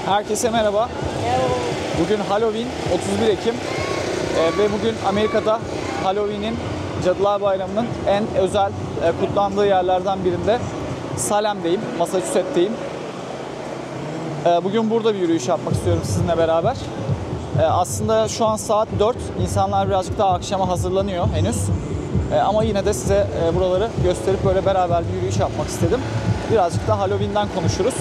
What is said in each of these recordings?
Herkese merhaba. Bugün Halloween, 31 Ekim ve bugün Amerika'da Halloween'in, Cadılar Bayramı'nın en özel kutlandığı yerlerden birinde Salem'deyim, Massachusetts'teyim. Bugün burada bir yürüyüş yapmak istiyorum sizinle beraber. Aslında şu an saat 4, insanlar birazcık daha akşama hazırlanıyor henüz. Ama yine de size buraları gösterip böyle beraber bir yürüyüş yapmak istedim. Birazcık da Halloween'den konuşuruz.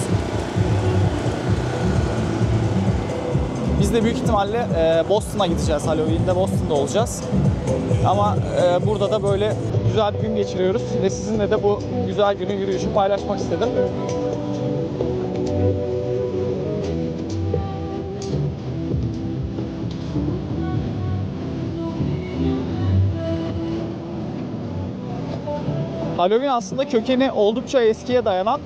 Biz de büyük ihtimalle Boston'a gideceğiz. Halloween'de Boston'da olacağız. Ama burada da böyle güzel bir gün geçiriyoruz. Ve sizinle de bu güzel günü, yürüyüşü paylaşmak istedim. Halloween aslında kökeni oldukça eskiye dayanan,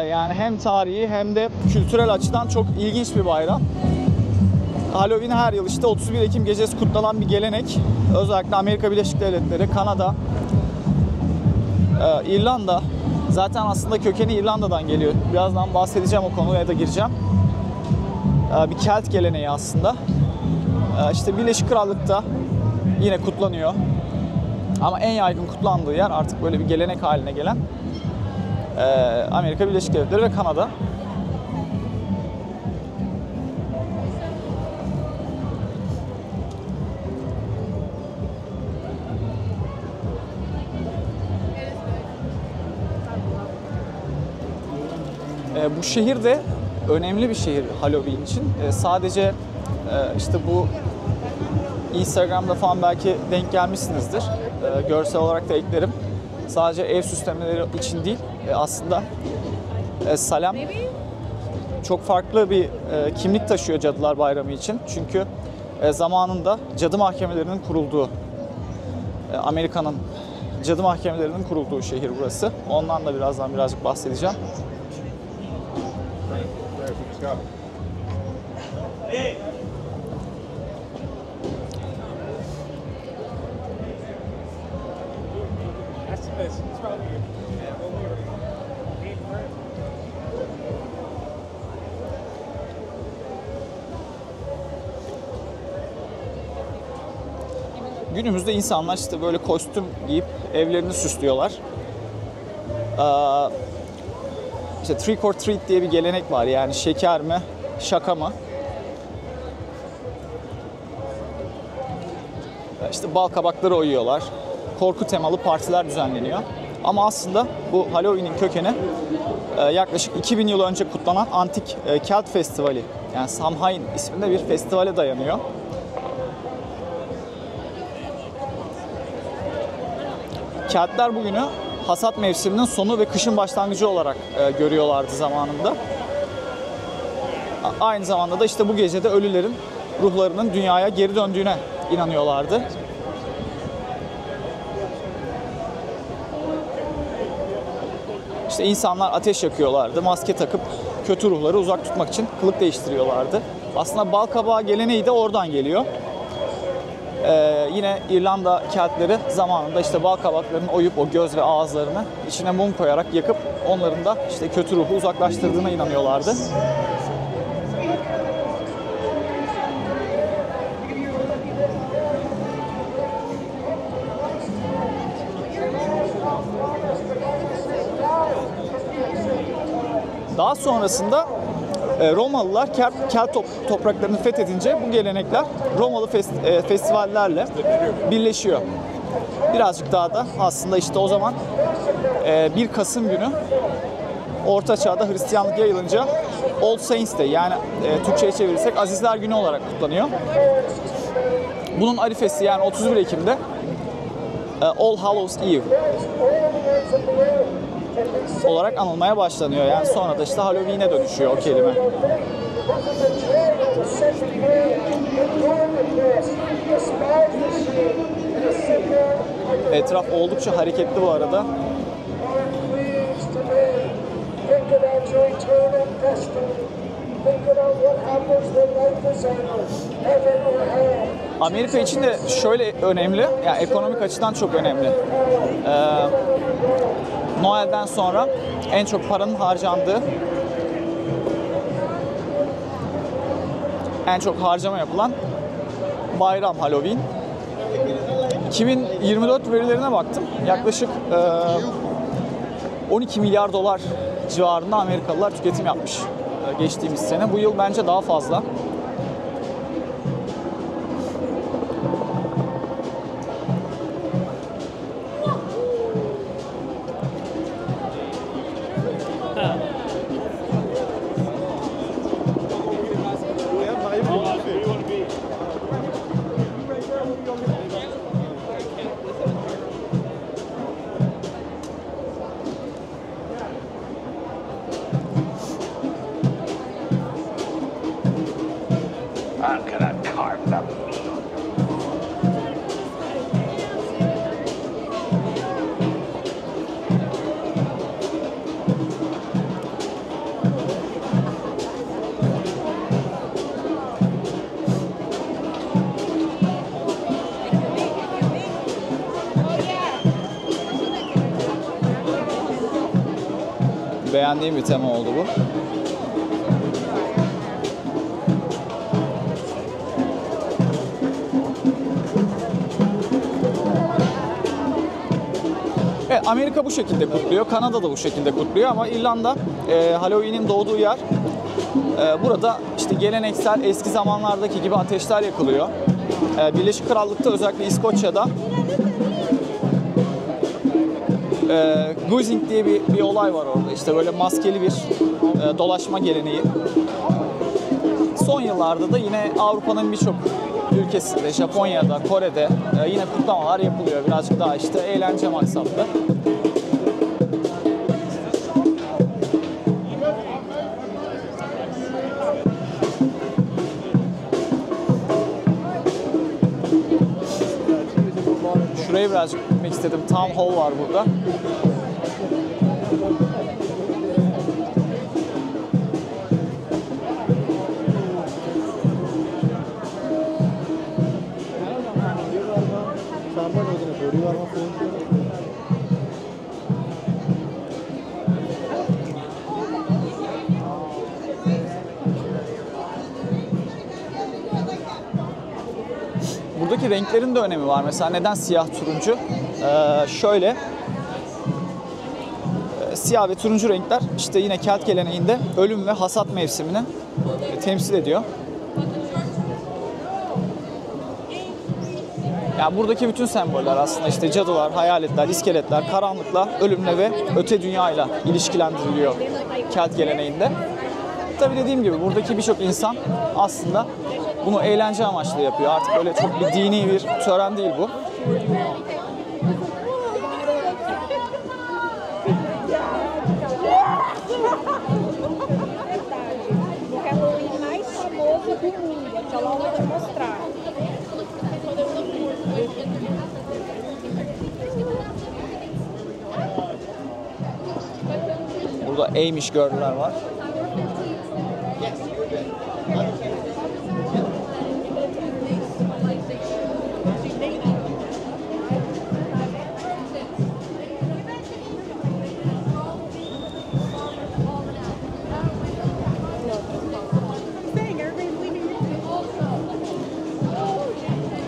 yani hem tarihi hem de kültürel açıdan çok ilginç bir bayram. Halloween her yıl işte 31 Ekim gecesi kutlanan bir gelenek. Özellikle Amerika Birleşik Devletleri, Kanada, İrlanda. Zaten aslında kökeni İrlanda'dan geliyor. Birazdan bahsedeceğim, o konuya da gireceğim. Bir Kelt geleneği aslında. İşte Birleşik Krallık'ta yine kutlanıyor. Ama en yaygın kutlandığı yer artık böyle bir gelenek haline gelen Amerika Birleşik Devletleri ve Kanada. Bu şehir de önemli bir şehir Halloween için. Sadece işte bu Instagram'da falan belki denk gelmişsinizdir. Görsel olarak da eklerim. Sadece ev süslemeleri için değil, aslında Salem çok farklı bir kimlik taşıyor Cadılar Bayramı için. Çünkü zamanında cadı mahkemelerinin kurulduğu, Amerika'nın cadı mahkemelerinin kurulduğu şehir burası. Ondan da birazcık bahsedeceğim. Günümüzde insanlar işte böyle kostüm giyip evlerini süslüyorlar. İşte trick or treat diye bir gelenek var, yani şeker mi, şaka mı? İşte bal kabakları oyuyorlar. Korku temalı partiler düzenleniyor. Ama aslında bu Halloween'in kökeni yaklaşık 2000 yıl önce kutlanan antik Kelt Festivali, yani Samhain isminde bir festivale dayanıyor. Keltler bugünü hasat mevsiminin sonu ve kışın başlangıcı olarak görüyorlardı zamanında. Aynı zamanda da işte bu gecede ölülerin ruhlarının dünyaya geri döndüğüne inanıyorlardı. İşte insanlar ateş yakıyorlardı, maske takıp kötü ruhları uzak tutmak için kılık değiştiriyorlardı. Aslında bal kabağı geleneği de oradan geliyor. Yine İrlanda Keltleri zamanında işte bal kabaklarını oyup o göz ve ağızlarını içine mum koyarak yakıp onların da işte kötü ruhu uzaklaştırdığına inanıyorlardı. Daha sonrasında Romalılar Kelt topraklarını fethedince bu gelenekler Romalı festivallerle birleşiyor. Birazcık daha da aslında işte o zaman 1 Kasım günü Orta Çağ'da Hristiyanlık yayılınca All Saints Day, yani Türkçe'ye çevirirsek Azizler Günü olarak kutlanıyor. Bunun arifesi, yani 31 Ekim'de All Hallows Eve olarak anılmaya başlanıyor. Yani sonra da işte Halloween'e dönüşüyor o kelime. Etraf oldukça hareketli bu arada. Amerika için de şöyle önemli, yani ekonomik açıdan çok önemli. Noel'den sonra en çok paranın harcandığı en çok harcama yapılan bayram Halloween. 2024 verilerine baktım. Yaklaşık 12 milyar dolar civarında Amerikalılar tüketim yapmış geçtiğimiz sene. Bu yıl bence daha fazla. Beğendiğim bir tema oldu bu. Evet, Amerika bu şekilde kutluyor, Kanada da bu şekilde kutluyor ama İrlanda Halloween'in doğduğu yer. Burada işte geleneksel eski zamanlardaki gibi ateşler yakılıyor. Birleşik Krallık'ta özellikle İskoçya'da Guising diye bir olay var orada. İşte böyle maskeli bir dolaşma geleneği. Son yıllarda da yine Avrupa'nın birçok ülkesinde, Japonya'da, Kore'de yine kutlamalar yapılıyor. Birazcık daha işte eğlence maksatlı. Şuraya birazcık gitmek istedim. Town Hall var burada. Buradaki renklerin de önemi var. Mesela neden siyah turuncu? Şöyle siyah ve turuncu renkler işte yine Kelt geleneğinde ölüm ve hasat mevsimini temsil ediyor. Yani buradaki bütün semboller aslında işte cadılar, hayaletler, iskeletler, karanlıkla, ölümle ve öte dünyayla ilişkilendiriliyor Kelt geleneğinde. Tabii dediğim gibi buradaki birçok insan aslında bunu eğlence amaçlı yapıyor. Artık öyle çok bir dini bir tören değil bu. Burada Amish Girl'ler var.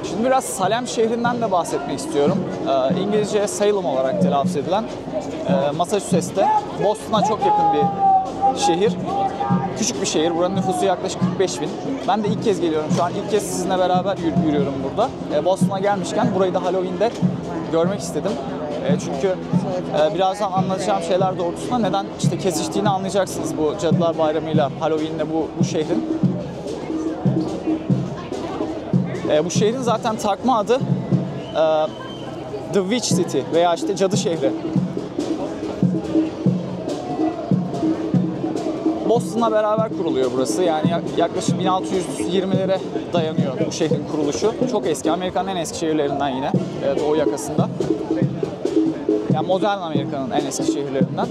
Şimdi biraz Salem şehrinden de bahsetmek istiyorum. İngilizce Salem olarak telaffuz edilen Massachusetts'te Boston'a çok yakın bir şehir. Küçük bir şehir. Buranın nüfusu yaklaşık 45 bin. Ben de ilk kez geliyorum. Şu an ilk kez sizinle beraber yürüyorum burada. Boston'a gelmişken burayı da Halloween'de görmek istedim. Çünkü birazdan anlatacağım şeyler doğrultusunda neden işte kesiştiğini anlayacaksınız bu Cadılar Bayramı'yla Halloween'le bu şehrin. Bu şehrin zaten takma adı The Witch City veya işte Cadı Şehri. Boston'la beraber kuruluyor burası. Yani yaklaşık 1620'lere dayanıyor bu şehrin kuruluşu. Çok eski. Amerika'nın en eski şehirlerinden yine. Doğu yakasında. Yani modern Amerika'nın en eski şehirlerinden.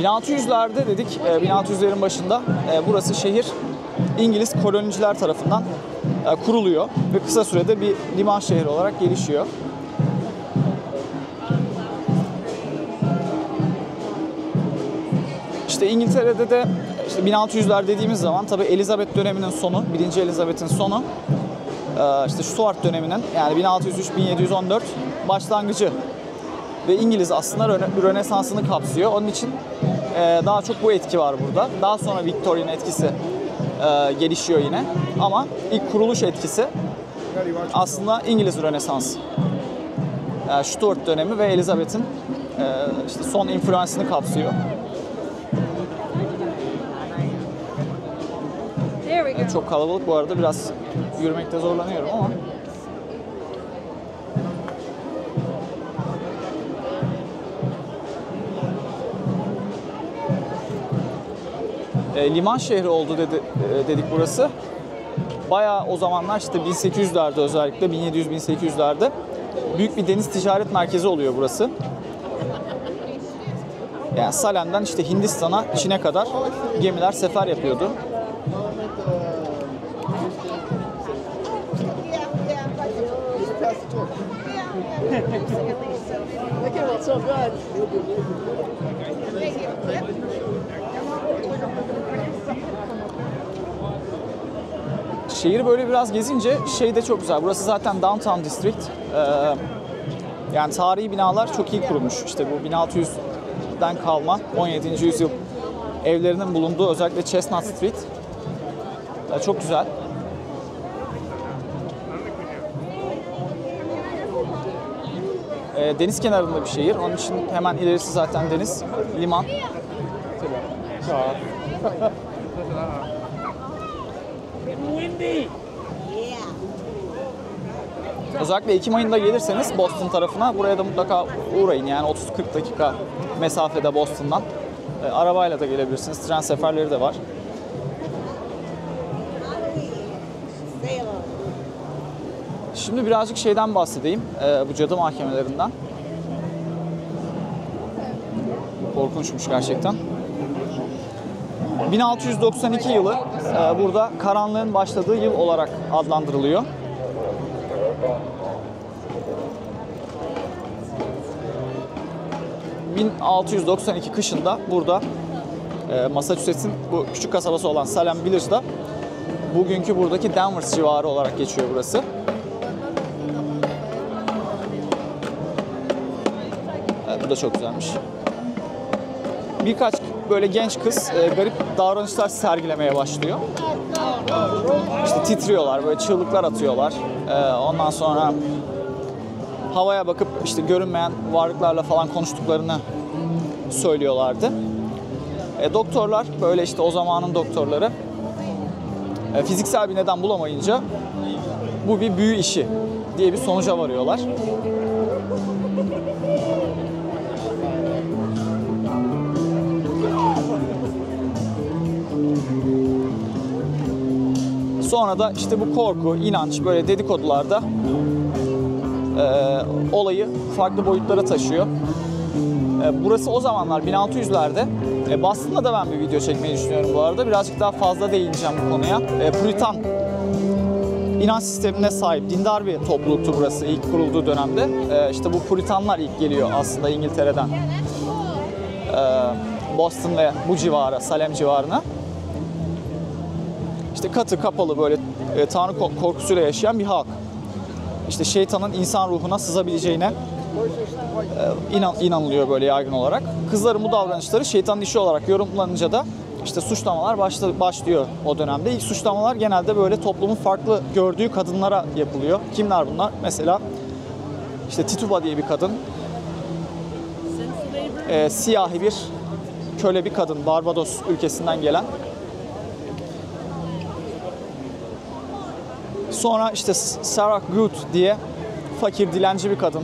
1600'lerde dedik, 1600'lerin başında burası şehir İngiliz koloniciler tarafından kuruluyor ve kısa sürede bir liman şehri olarak gelişiyor. İşte İngiltere'de de işte 1600'ler dediğimiz zaman tabii Elizabeth döneminin sonu, 1. Elizabeth'in sonu, işte Stuart döneminin yani 1603-1714 başlangıcı ve İngiliz aslında Rönesans'ını kapsıyor. Onun için daha çok bu etki var burada. Daha sonra Victorian etkisi gelişiyor yine ama ilk kuruluş etkisi aslında İngiliz Rönesansı. Stuart dönemi ve Elizabeth'in işte son influensini kapsıyor. Çok kalabalık bu arada, biraz yürümekte zorlanıyorum ama. Liman şehri oldu dedik burası. Bayağı o zamanlar işte 1800'lerde özellikle 1700-1800'lerde büyük bir deniz ticaret merkezi oluyor burası. Yani Salem'den işte Hindistan'a, Çin'e kadar gemiler sefer yapıyordu. Şehir böyle biraz gezince şey de çok güzel. Burası zaten Downtown District. Yani tarihi binalar çok iyi kurulmuş. İşte bu 1600'den kalma 17. yüzyıl evlerinin bulunduğu özellikle Chestnut Street. Çok güzel. Deniz kenarında bir şehir. Onun için hemen ilerisi zaten deniz, liman. Özellikle Ekim ayında gelirseniz Boston tarafına buraya da mutlaka uğrayın. Yani 30-40 dakika mesafede Boston'dan. Arabayla da gelebilirsiniz. Tren seferleri de var. Şimdi birazcık şeyden bahsedeyim. Bu cadı mahkemelerinden. Korkunçmuş gerçekten. 1692 yılı burada karanlığın başladığı yıl olarak adlandırılıyor. ...1692 kışında burada Massachusetts'in bu küçük kasabası olan Salem Village'da bugünkü buradaki Danvers civarı olarak geçiyor burası. Bu da çok güzelmiş. Birkaç böyle genç kız garip davranışlar sergilemeye başlıyor. İşte titriyorlar, böyle çığlıklar atıyorlar. Ondan sonra havaya bakıp işte görünmeyen varlıklarla falan konuştuklarını söylüyorlardı. Doktorlar, böyle işte o zamanın doktorları fiziksel bir neden bulamayınca bu bir büyü işi diye bir sonuca varıyorlar. Sonra da işte bu korku, inanç, böyle dedikodularda olayı farklı boyutlara taşıyor. Burası o zamanlar 1600'lerde. Boston'da da ben bir video çekmeyi düşünüyorum bu arada. Birazcık daha fazla değineceğim bu konuya. Puritan inanç sistemine sahip dindar bir topluluktu burası ilk kurulduğu dönemde. İşte bu Puritanlar ilk geliyor aslında İngiltere'den. Boston ve bu civara, Salem civarına. İşte katı kapalı böyle tanrı korkusuyla yaşayan bir halk. İşte şeytanın insan ruhuna sızabileceğine inanılıyor böyle yaygın olarak. Kızların bu davranışları şeytanın işi olarak yorumlanınca da işte suçlamalar başlıyor o dönemde. İlk suçlamalar genelde böyle toplumun farklı gördüğü kadınlara yapılıyor. Kimler bunlar? Mesela işte Tituba diye bir kadın. Siyahi bir köle bir kadın. Barbados ülkesinden gelen. Sonra işte Sarah Good diye fakir dilenci bir kadın.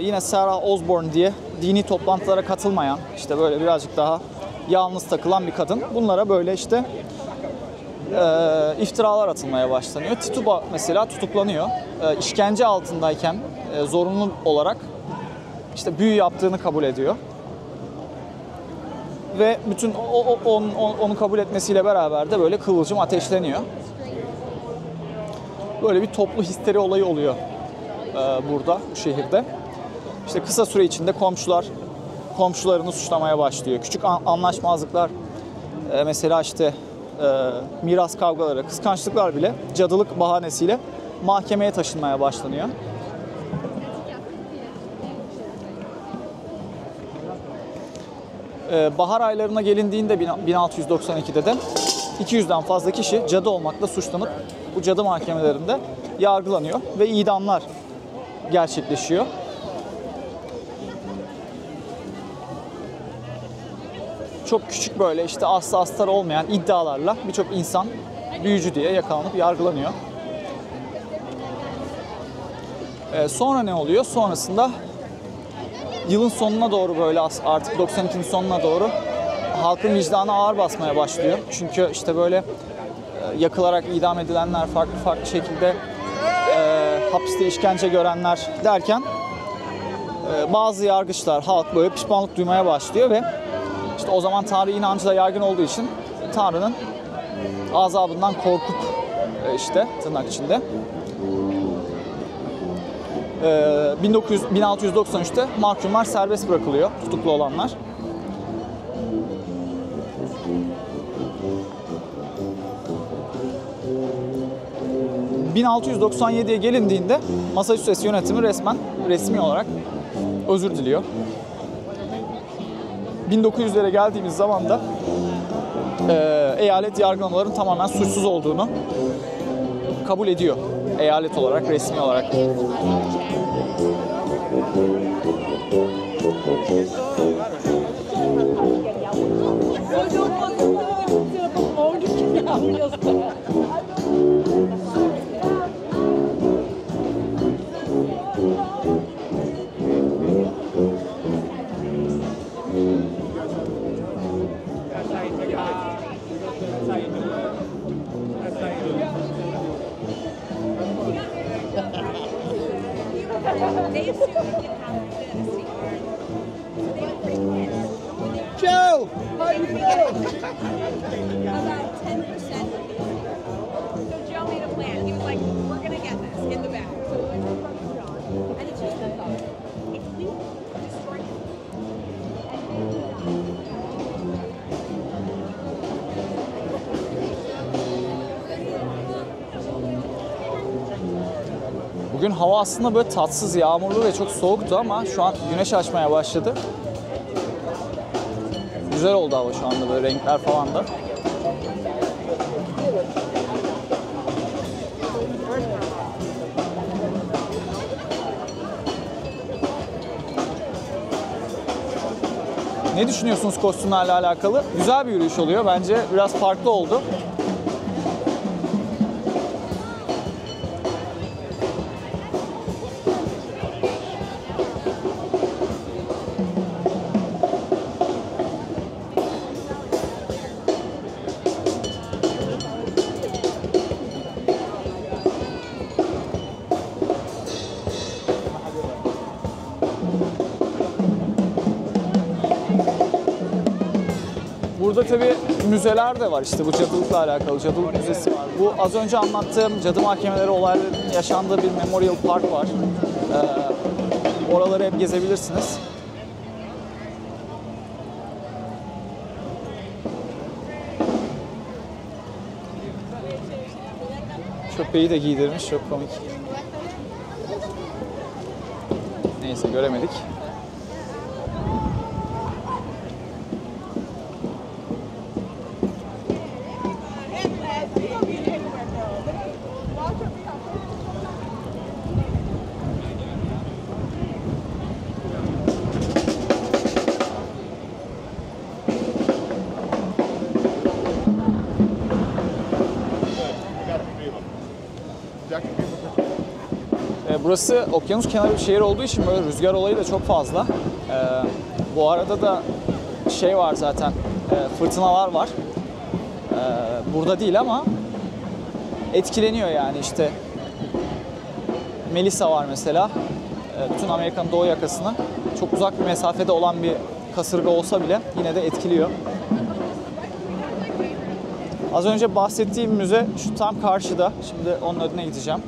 Yine Sarah Osborne diye dini toplantılara katılmayan, işte böyle birazcık daha yalnız takılan bir kadın. Bunlara böyle işte iftiralar atılmaya başlanıyor. Tituba mesela tutuklanıyor. İşkence altındayken zorunlu olarak işte büyü yaptığını kabul ediyor. Ve bütün onu kabul etmesiyle beraber de böyle kıvılcım ateşleniyor. Böyle bir toplu histeri olayı oluyor burada, bu şehirde. İşte kısa süre içinde komşularını suçlamaya başlıyor. Küçük anlaşmazlıklar, mesela işte miras kavgaları, kıskançlıklar bile cadılık bahanesiyle mahkemeye taşınmaya başlanıyor. Bahar aylarına gelindiğinde 1692'de de 200'den fazla kişi cadı olmakla suçlanıp bu cadı mahkemelerinde yargılanıyor ve idamlar gerçekleşiyor. Çok küçük böyle işte aslı astarı olmayan iddialarla birçok insan büyücü diye yakalanıp yargılanıyor. Sonra ne oluyor? Sonrasında yılın sonuna doğru, böyle artık 92'nin sonuna doğru halkın vicdanı ağır basmaya başlıyor. Çünkü işte böyle yakılarak idam edilenler, farklı şekilde hapiste işkence görenler derken bazı yargıçlar, halk böyle pişmanlık duymaya başlıyor ve işte o zaman Tanrı inancı da yaygın olduğu için Tanrı'nın azabından korkup işte tırnak içinde 1693'te mahkumlar serbest bırakılıyor, tutuklu olanlar. ...1697'ye gelindiğinde Massachusetts yönetimi resmi olarak özür diliyor. 1900'lere geldiğimiz zaman da eyalet yargılamaların tamamen suçsuz olduğunu kabul ediyor. Eyalet olarak, resmi olarak. Joe, how you doing? About 10%. So Joe made a plan. He was like, we're going to get this in the bag. So we're going to approach John. And it's just a thought. If we destroy him, Bugün hava aslında böyle tatsız, yağmurlu ve çok soğuktu ama şu an güneş açmaya başladı. Güzel oldu hava şu anda, böyle renkler falan da. Ne düşünüyorsunuz kostümlerle alakalı? Güzel bir yürüyüş oluyor. Bence biraz farklı oldu. Burada tabii müzeler de var, işte bu cadılıkla alakalı cadılık müzesi var. Bu az önce anlattığım cadı mahkemeleri olaylarının yaşandığı bir Memorial Park var. Oraları hep gezebilirsiniz. Köpeği de giydirmiş, çok komik. Neyse, göremedik. Burası okyanus kenarı bir şehir olduğu için böyle rüzgar olayı da çok fazla. Bu arada da şey var zaten, fırtınalar var. Burada değil ama etkileniyor yani işte. Melissa var mesela. Bütün Amerika'nın doğu yakasına çok uzak bir mesafede olan bir kasırga olsa bile yine de etkiliyor. Az önce bahsettiğim müze şu tam karşıda. Şimdi onun önüne gideceğim.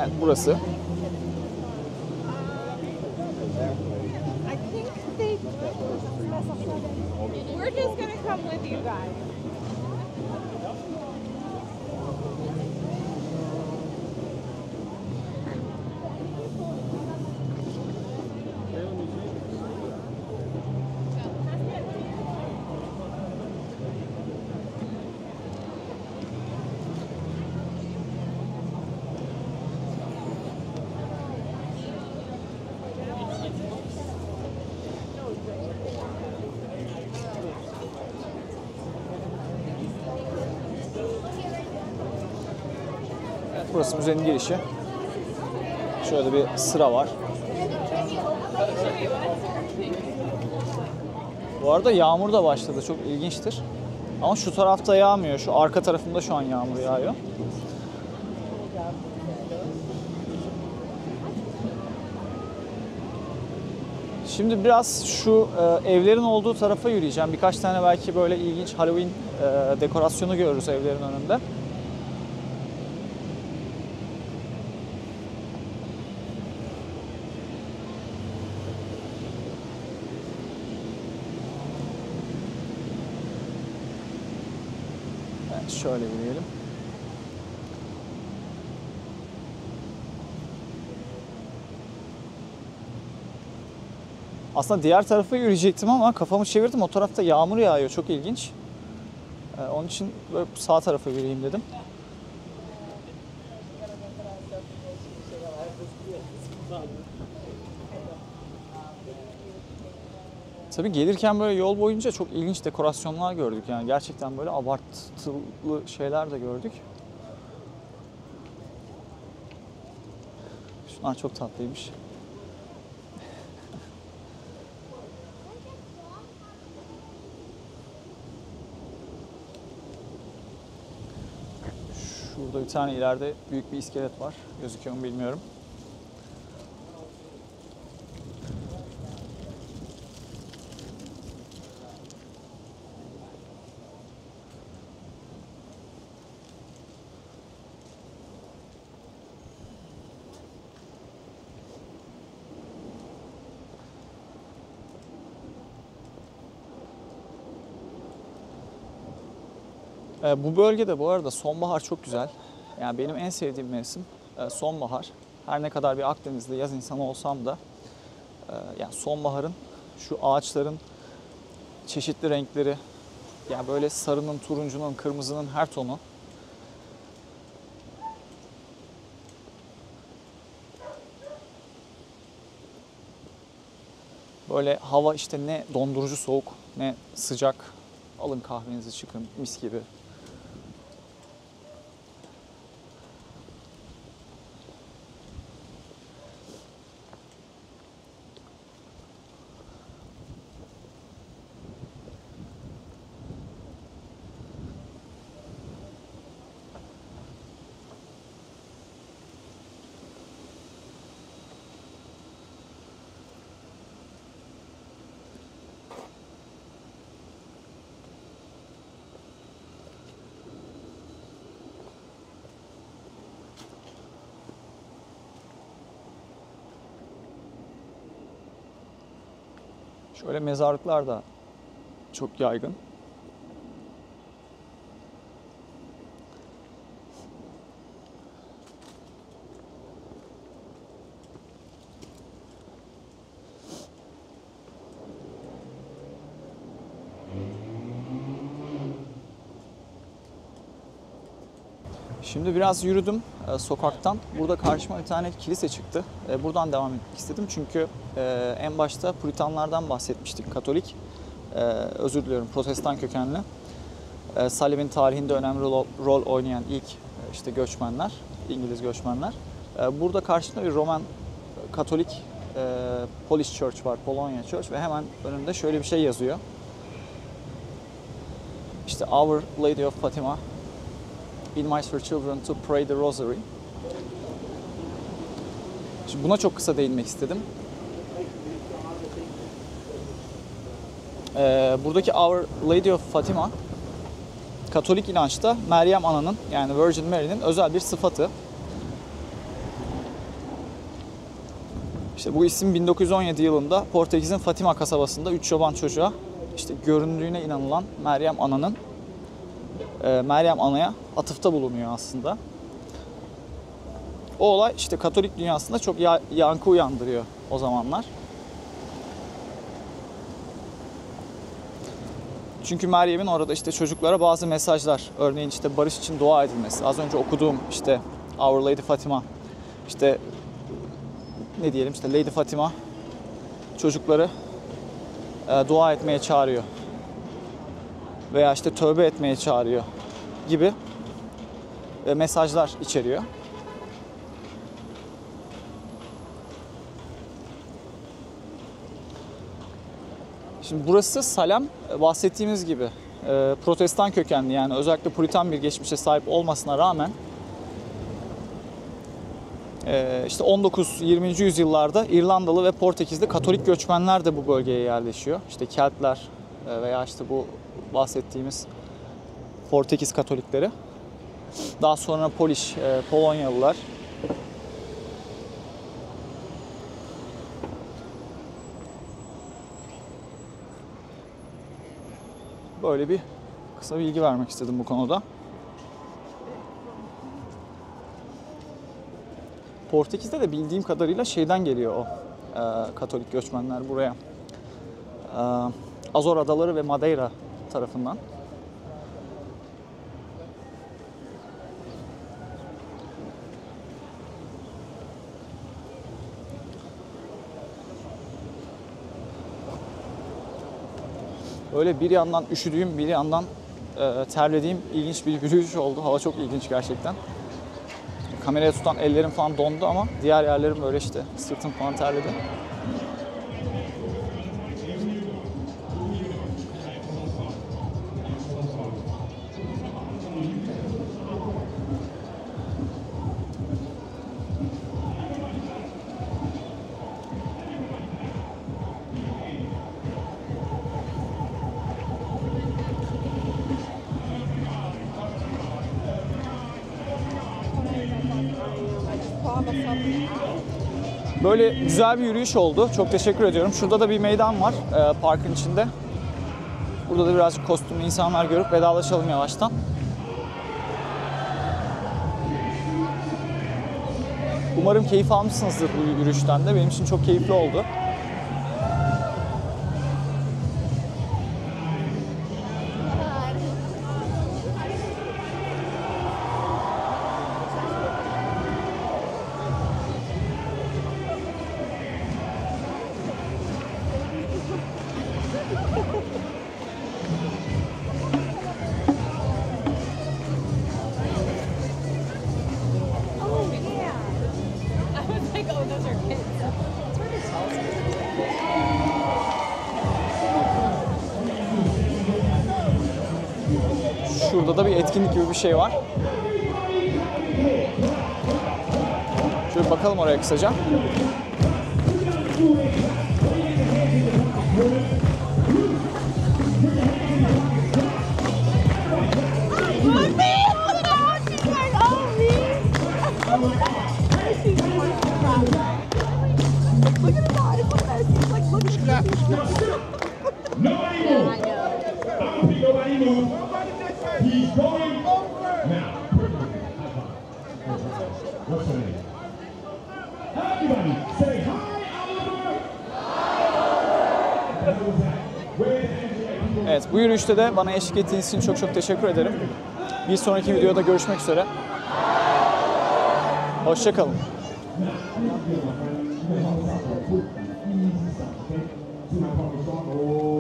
Evet, burası. I think they. We're just gonna come with you guys. Evet, burası müzenin girişi. Şöyle bir sıra var. Bu arada yağmur da başladı. Çok ilginçtir. Ama şu tarafta yağmıyor. Şu arka tarafında şu an yağmur yağıyor. Şimdi biraz şu evlerin olduğu tarafa yürüyeceğim. Birkaç tane belki böyle ilginç Halloween dekorasyonu görürüz evlerin önünde. Evet, şöyle yürüyelim. Aslında diğer tarafa yürüyecektim ama kafamı çevirdim. O tarafta yağmur yağıyor. Çok ilginç. Onun için böyle sağ tarafa yürüyeyim dedim. Tabii gelirken böyle yol boyunca çok ilginç dekorasyonlar gördük. Yani gerçekten böyle abartılı şeyler de gördük. Şunlar çok tatlıymış. Şurada bir tane ileride büyük bir iskelet var. Gözüküyor mu bilmiyorum. Bu bölgede bu arada sonbahar çok güzel. Yani benim en sevdiğim mevsim sonbahar. Her ne kadar bir Akdeniz'de yaz insanı olsam da yani sonbaharın şu ağaçların çeşitli renkleri, yani böyle sarının, turuncunun, kırmızının her tonu. Böyle hava işte ne dondurucu soğuk ne sıcak. Alın kahvenizi çıkın mis gibi. Şöyle mezarlıklar da çok yaygın. Şimdi biraz yürüdüm sokaktan. Burada karşıma bir tane kilise çıktı. Buradan devam etmek istedim çünkü en başta Puritanlardan bahsetmiştik, Katolik. Özür diliyorum, Protestan kökenli. Salim'in tarihinde önemli rol oynayan ilk işte göçmenler, İngiliz göçmenler. Burada karşımda bir Roman Katolik Polish Church var, Polonia Church ve hemen önünde şöyle bir şey yazıyor. İşte Our Lady of Fatima invites her children to pray the rosary. Şimdi buna çok kısa değinmek istedim. Buradaki Our Lady of Fatima, Katolik inançta Meryem Ana'nın, yani Virgin Mary'nin özel bir sıfatı. İşte bu isim 1917 yılında Portekiz'in Fatima kasabasında 3 çoban çocuğa işte göründüğüne inanılan Meryem Ana'nın Meryem Ana'ya atıfta bulunuyor aslında. O olay işte Katolik dünyasında çok yankı uyandırıyor o zamanlar. Çünkü Meryem'in orada işte çocuklara bazı mesajlar, örneğin işte barış için dua edilmesi, az önce okuduğum işte Our Lady Fatima, işte ne diyelim işte Lady Fatima çocukları dua etmeye çağırıyor veya işte tövbe etmeye çağırıyor gibi mesajlar içeriyor. Şimdi burası Salem, bahsettiğimiz gibi Protestan kökenli, yani özellikle Puritan bir geçmişe sahip olmasına rağmen işte 19-20. yüzyıllarda İrlandalı ve Portekizli Katolik göçmenler de bu bölgeye yerleşiyor. İşte Keltler veya işte bu bahsettiğimiz Portekiz Katolikleri. Daha sonra Polonyalılar. Böyle bir kısa bilgi vermek istedim bu konuda. Portekiz'de de bildiğim kadarıyla şeyden geliyor o Katolik göçmenler buraya. Azor Adaları ve Madeira tarafından. Öyle bir yandan üşüdüğüm, bir yandan terlediğim ilginç bir yürüyüş oldu. Hava çok ilginç gerçekten. Kameraya tutan ellerim falan dondu ama diğer yerlerim böyle işte sırtım falan terledi. Böyle güzel bir yürüyüş oldu. Çok teşekkür ediyorum. Şurada da bir meydan var parkın içinde. Burada da birazcık kostümlü insanlar görüp vedalaşalım yavaştan. Umarım keyif almışsınızdır bu yürüyüşten de. Benim için çok keyifli oldu. Şurada da bir etkinlik gibi bir şey var. Şöyle bakalım oraya kısaca. He's going now. What's her name? Everybody say hi, Oliver. Evet, bu yürüyüşte de bana eşlik ettiğiniz için çok çok teşekkür ederim. Bir sonraki videoda görüşmek üzere. Hoşçakalın. See my partner song? Oh.